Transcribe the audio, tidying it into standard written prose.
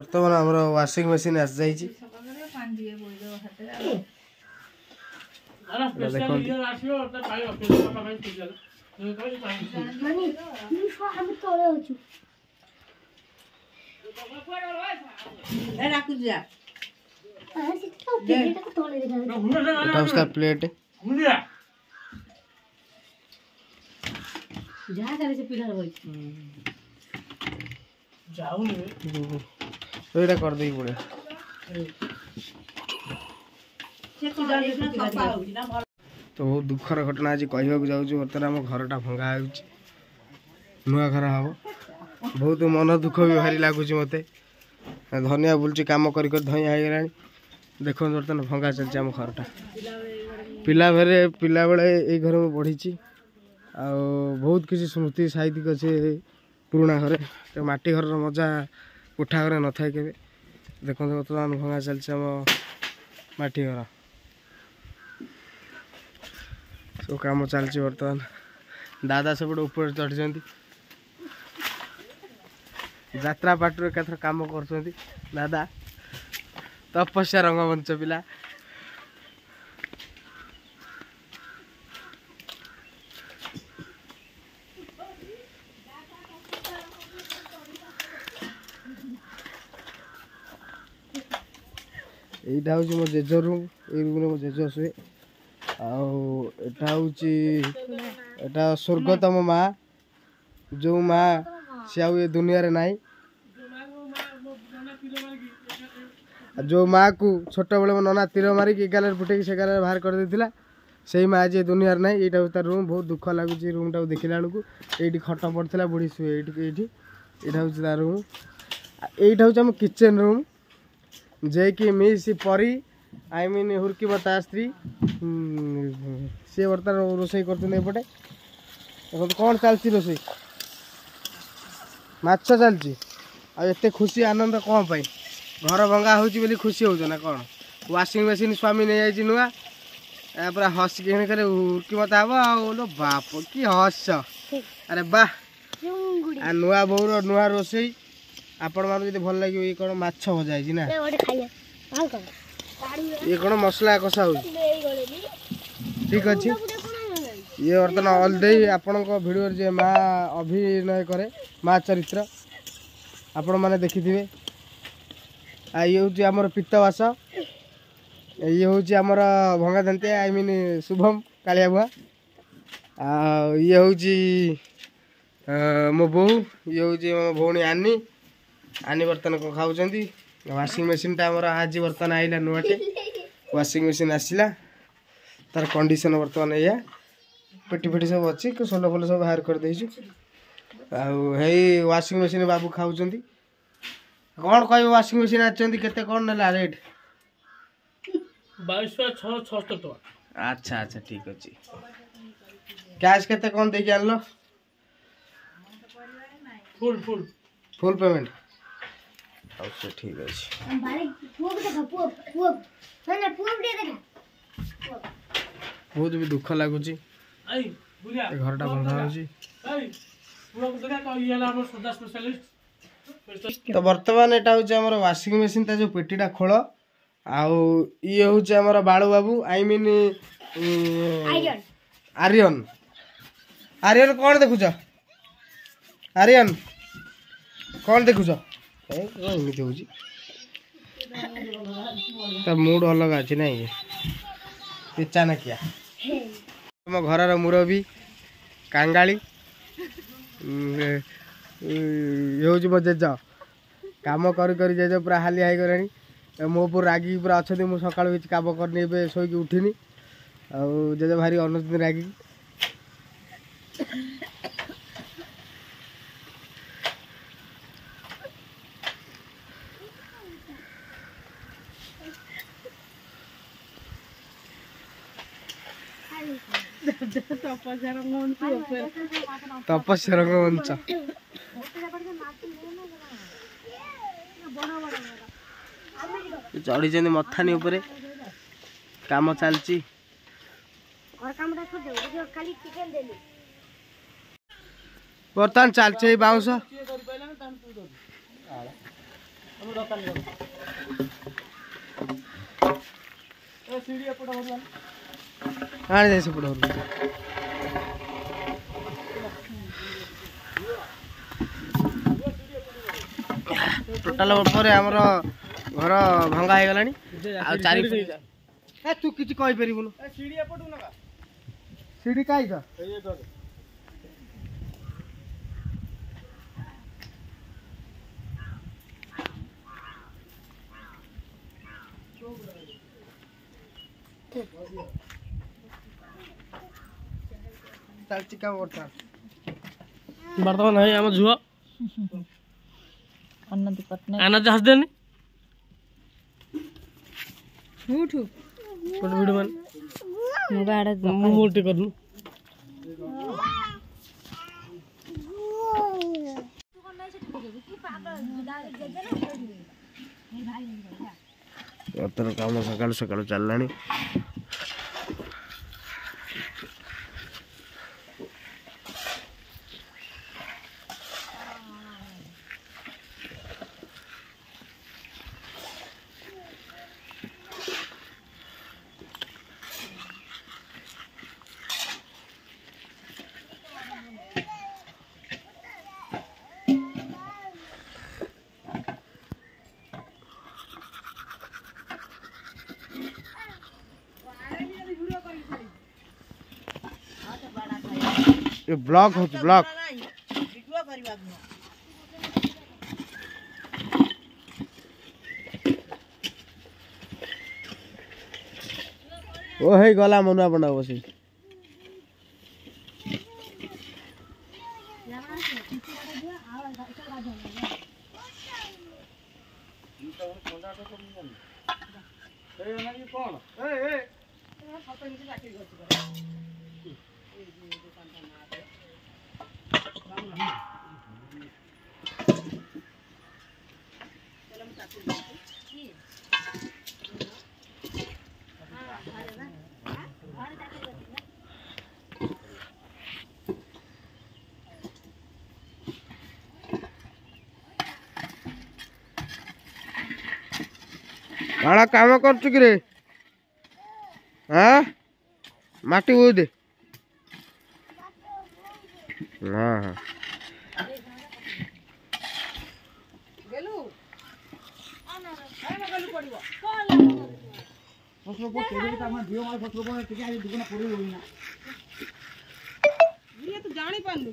बर्तमान आम washing machine आस जाइए उसका प्लेट ଏଇଟା କରିଦେଇ ପଡେ ତ ବହୁତ ଦୁଃଖର ଘଟଣା ଆଜି କହିବାକୁ ଯାଉଛି। ବର୍ତ୍ତମାନ ଆମ ଘରଟା ଭଙ୍ଗା ହେଉଛି, ନୂଆ ଘର ହବ। ବହୁତ ମନ ଦୁଃଖ ବି ଭାରି ଲାଗୁଛି ମୋତେ। ଧନିଆ ବୁଲୁଛି କାମ କରି କରି ଧଇଁଆ ହେଇଗଲାଣି। ଦେଖନ୍ତୁ ବର୍ତ୍ତମାନ ଭଙ୍ଗା ଚାଲିଛି ଆମ ଘରଟା। ପିଲାବେଳେ ଏଇ ଘରେ ମୁଁ ବଢ଼ିଛି। ଆଉ ବହୁତ କିଛି ସ୍ମୃତି ସାହିତ୍ୟିକ ଅଛି ପୁରୁଣା ଘରେ। ମାଟି ଘରର ମଜା କୋଠା ଘରେ ନଥାଏ କେବେ। ଦେଖନ୍ତୁ ବର୍ତ୍ତମାନ ଭଙ୍ଗା ଚାଲିଛି ଆମ ମାଟି ଘର। ସବୁ କାମ ଚାଲିଛି ବର୍ତ୍ତମାନ। ଦାଦା ସେପଟେ ଉପରେ ଚଢ଼ିଛନ୍ତି, ଯାତ୍ରା ପାଟିରୁ ଏକାଥରେ କାମ କରୁଛନ୍ତି ଦାଦା। ତପସ୍ୟା ରଙ୍ଗମଞ୍ଚ ପିଲା। এইটা হচ্ছে মো জেজ রুম। এই রুমে মো জেজ শুয়ে। এটা স্বর্গতম মা, जो माँ से आउ ये दुनिया रे नाई। जो माँ को छोट बेले मो नना तीर मारिक गाल फुटे से गाल बाहर कर देथिला, से माँ आज दुनिया रे नाई। यहाँ तार रूम बहुत दुख लगुच। रूम टाक देखला बेलू ये खट पड़ता बुढ़ी शुए ये। यहाँ हूँ तार रूम। यहाँ हूँ आम किचेन रूम जे कि मिस परी आई मीन हुरकी बता स्त्री सी बर्तमान रोषे करपटे। कौन चलती रोषे माछ चलती। आते खुशी आनंद कौन पाई घर भंगा हो खुशी हो ना कौन। वाशिंग मशीन स्वामी नहीं जाइए नुआ पूरा हस कि उर्की मत हम आलो बाप कि हस। अरे वाह नुआ बोर नुआ रोषे आपण मान जो भल लगे। ये कौन माछ भजा है ना, ये कौन मसला कषा हो ठीक अच्छे। ये बर्तमान अलदे आपण भिडियो जे माँ अभिनय करे माँ चरित्र आपण मैंने देखि थे। ये हूँ आमर पित्तवास, ये हूँ आमर भंगा दंतिया आई मीन शुभम कालिया बुआ। ये हूँ मो बो, ये हूँ मो भौणी आनी। आनी बर्तमान को खाऊँ। वाशिंग मशीन टा आमर आज बर्तमान आईला नुआटे वाशिंग मशीन आसला। तार कंडीशन बर्तमान या पेटी फेटी सब अच्छी सोल फोल सब बाहर कर देछु। वाशिंग मशीन बाबू खाऊँ। कौन कह वाशिंग मशीन आते कौन ना रेट 22,600 टका। अच्छा अच्छा ठीक अच्छे। कैश केते कौन देखिए आनलो फुल फुल फुल पेमेंट अच्छा ठीक अच्छे। बहुत भी दुख लगुच घरटा बंधा हो। तो बर्तमान यहाँ हूँ वाशिंग मशीन जो पेटीटा खोल आउ ये हूँ बालू बाबू आई मीन आर्यन। आर्यन कौन देखुच आर्यन कौन देखुच एमती हूँ तो मूड अलग अच्छे ना चाणक्या आम घर मुरबी कांगाली। ये हूँ मो जेज कम कर जेज पूरा हालिया हो गलानी। मो पूरा रागिक पूरा अच्छा मुझे सका किसी कम करनी शोक उठिनी जेज भारी अनुचित रागिक। तपस्या रंगमंच चढ़ी मथानी उपरे काम चलती। बर्तमान चलছে बाउंस आने जाए सेपट घर टोटाल पर आमर घर भंगा हो गलानी चारि तू किसी कही पारिबुनु सीढ़ी कहीं था बर्तमान है आम झुआ आनंद हसदेनी वीडियो मान मोटे करनु काम सकाल सकाल चलला ये ब्लॉक हो ब्लॉक ओ है गला मनुआ बना बसी बड़ा काम कर चुकी रे हाँ माटी वो दे हाँ हाँ जानी पान